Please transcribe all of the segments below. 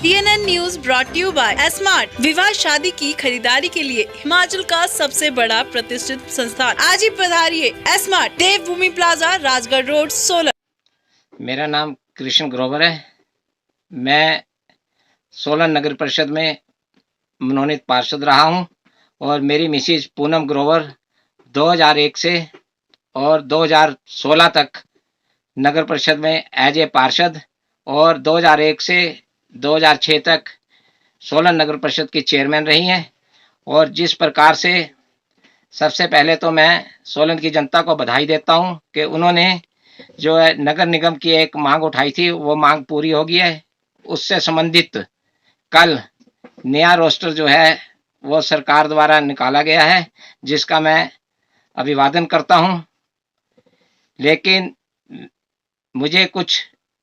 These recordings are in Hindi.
CNN news brought you by smart. विवाह शादी की खरीदारी के लिए हिमाचल का सबसे बड़ा प्रतिष्ठित संस्थान। आज ही पधारिए स्मार्ट, देवभूमि प्लाजा, राजगढ़ रोड, सोलन। मेरा नाम कृष्ण ग्रोवर है। मैं सोलन नगर परिषद में मनोनीत पार्षद रहा हूं और मेरी मिसेज पूनम ग्रोवर 2001 से और 2016 तक नगर परिषद में एज ए पार्षद और 2001 से 2006 तक सोलन नगर परिषद की चेयरमैन रही हैं। और जिस प्रकार से सबसे पहले तो मैं सोलन की जनता को बधाई देता हूं कि उन्होंने जो है नगर निगम की एक मांग उठाई थी, वो मांग पूरी हो गई है। उससे संबंधित कल नया रोस्टर जो है वो सरकार द्वारा निकाला गया है, जिसका मैं अभिवादन करता हूं। लेकिन मुझे कुछ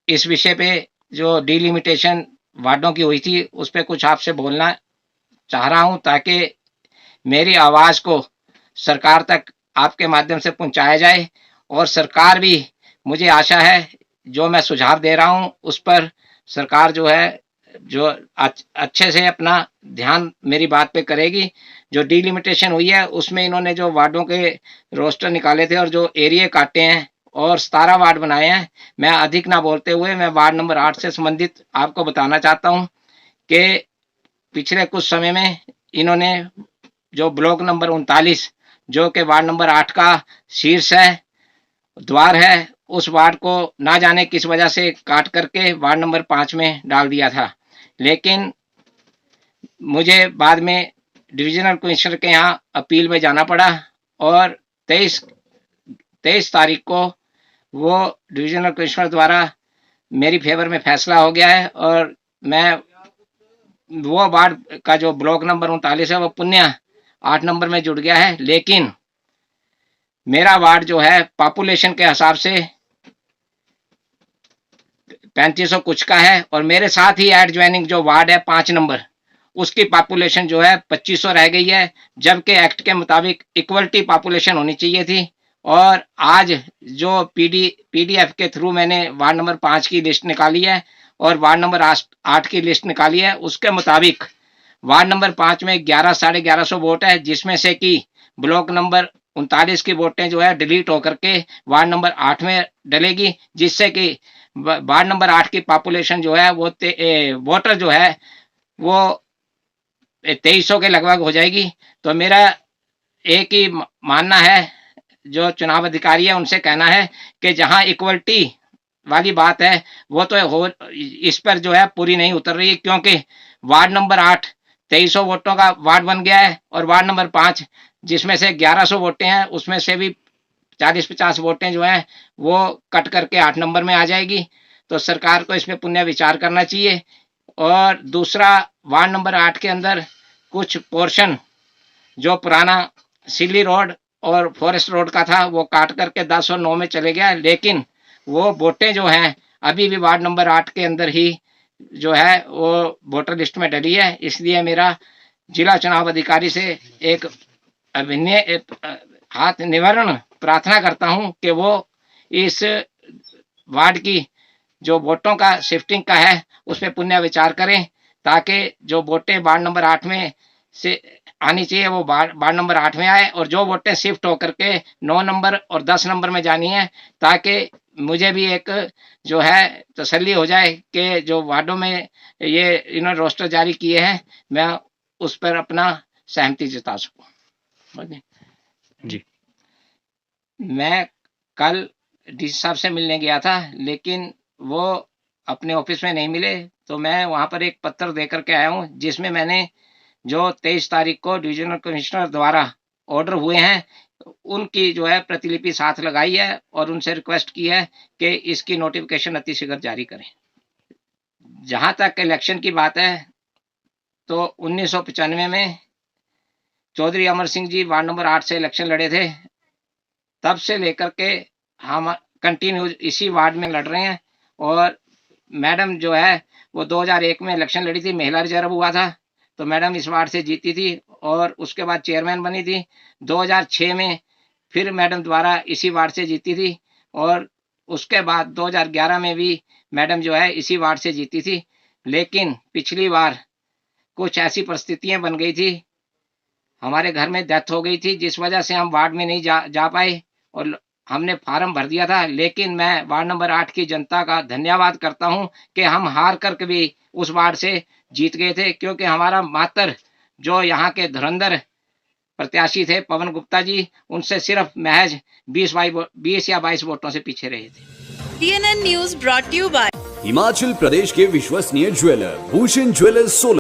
इस विषय पे जो डिलिमिटेशन वार्डों की हुई थी उस पर कुछ आपसे बोलना चाह रहा हूं, ताकि मेरी आवाज़ को सरकार तक आपके माध्यम से पहुंचाया जाए। और सरकार भी, मुझे आशा है, जो मैं सुझाव दे रहा हूं उस पर सरकार जो है जो अच्छे से अपना ध्यान मेरी बात पे करेगी। जो डिलिमिटेशन हुई है उसमें इन्होंने जो वार्डों के रोस्टर निकाले थे और जो एरिया काटे हैं और 17 वार्ड बनाए हैं, मैं अधिक ना बोलते हुए मैं वार्ड नंबर 8 से संबंधित आपको बताना चाहता हूं कि पिछले कुछ समय में इन्होंने जो ब्लॉक नंबर 39 जो कि वार्ड नंबर 8 का शीर्ष है, द्वार है, उस वार्ड को ना जाने किस वजह से काट करके वार्ड नंबर 5 में डाल दिया था। लेकिन मुझे बाद में डिविजनल कमिश्नर के यहाँ अपील में जाना पड़ा और 23 तारीख को वो डिविजनल कमिश्नर द्वारा मेरी फेवर में फैसला हो गया है और मैं वो वार्ड का जो ब्लॉक नंबर 39 है वो पुण्य 8 नंबर में जुड़ गया है। लेकिन मेरा वार्ड जो है पॉपुलेशन के हिसाब से 3500 कुछ का है और मेरे साथ ही एडजॉइनिंग जो वार्ड है 5 नंबर, उसकी पॉपुलेशन जो है 2500 रह गई है, जबकि एक्ट के मुताबिक इक्वलिटी पॉपुलेशन होनी चाहिए थी। और आज जो पीडीएफ के थ्रू मैंने वार्ड नंबर 5 की लिस्ट निकाली है और वार्ड नंबर 8 की लिस्ट निकाली है, उसके मुताबिक वार्ड नंबर 5 में 11,500 वोट है, जिसमें से कि ब्लॉक नंबर 39 की वोटें जो है डिलीट होकर के वार्ड नंबर 8 में डलेगी, जिससे कि वार्ड नंबर 8 की पॉपुलेशन जो है वो वोटर जो है वो 2300 के लगभग हो जाएगी। तो मेरा एक ही मानना है, जो चुनाव अधिकारी है उनसे कहना है कि जहां इक्वलिटी वाली बात है वो तो हो, इस पर जो है पूरी नहीं उतर रही है, क्योंकि वार्ड नंबर 8 2300 वोटों का वार्ड बन गया है और वार्ड नंबर 5 जिसमें से 1100 वोटें हैं उसमें से भी 40-50 वोटें जो हैं वो कट करके 8 नंबर में आ जाएगी। तो सरकार को इसमें पुनः विचार करना चाहिए। और दूसरा, वार्ड नंबर 8 के अंदर कुछ पोर्शन जो पुराना सिल्ली रोड और फॉरेस्ट रोड का था वो काट करके 10 और 9 में चले गया, लेकिन वो वोटें जो हैं अभी भी वार्ड नंबर 8 के अंदर ही जो है वो वोटर लिस्ट में डली है। इसलिए मेरा जिला चुनाव अधिकारी से एक अभिनय हाथ निवारण प्रार्थना करता हूं कि वो इस वार्ड की जो वोटों का शिफ्टिंग का है उस पर पुनः विचार करें, ताकि जो वोटें वार्ड नंबर 8 में से आनी चाहिए वो वार्ड नंबर 8 में आए और जो वोटें शिफ्ट होकर के 9 नंबर और 10 नंबर में जानी है, ताकि मुझे भी एक जो है तसल्ली हो जाए कि जो वार्डों में ये इन्होंने रोस्टर जारी किए हैं मैं उस पर अपना सहमति जता सकूं। जी, मैं कल डीसी साहब से मिलने गया था, लेकिन वो अपने ऑफिस में नहीं मिले, तो मैं वहां पर एक पत्र दे करके आया हूं, जिसमें मैंने जो 23 तारीख को डिविजनल कमिश्नर द्वारा ऑर्डर हुए हैं उनकी जो है प्रतिलिपि साथ लगाई है और उनसे रिक्वेस्ट की है कि इसकी नोटिफिकेशन अतिशीघ्र जारी करें। जहां तक इलेक्शन की बात है, तो 1995 में चौधरी अमर सिंह जी वार्ड नंबर 8 से इलेक्शन लड़े थे। तब से लेकर के हम कंटिन्यू इसी वार्ड में लड़ रहे हैं। और मैडम जो है वो 2001 में इलेक्शन लड़ी थी, महिला रिजर्व हुआ था, तो मैडम इस वार्ड से जीती थी और उसके बाद चेयरमैन बनी थी। 2006 में फिर मैडम द्वारा इसी वार्ड से जीती थी और उसके बाद 2011 में भी मैडम जो है इसी वार्ड से जीती थी। लेकिन पिछली बार कुछ ऐसी परिस्थितियां बन गई थी, हमारे घर में डेथ हो गई थी, जिस वजह से हम वार्ड में नहीं जा पाए और हमने फार्म भर दिया था। लेकिन मैं वार्ड नंबर 8 की जनता का धन्यवाद करता हूं कि हम हार कर भी उस वार्ड से जीत गए थे, क्योंकि हमारा मातर जो यहाँ के धुरंधर प्रत्याशी थे पवन गुप्ता जी, उनसे सिर्फ महज 20 या 22 वोटों से पीछे रहे थे। CNN news brought you by Himachal Pradesh के विश्वसनीय ज्वेलर भूषण ज्वेलर्स सोलन।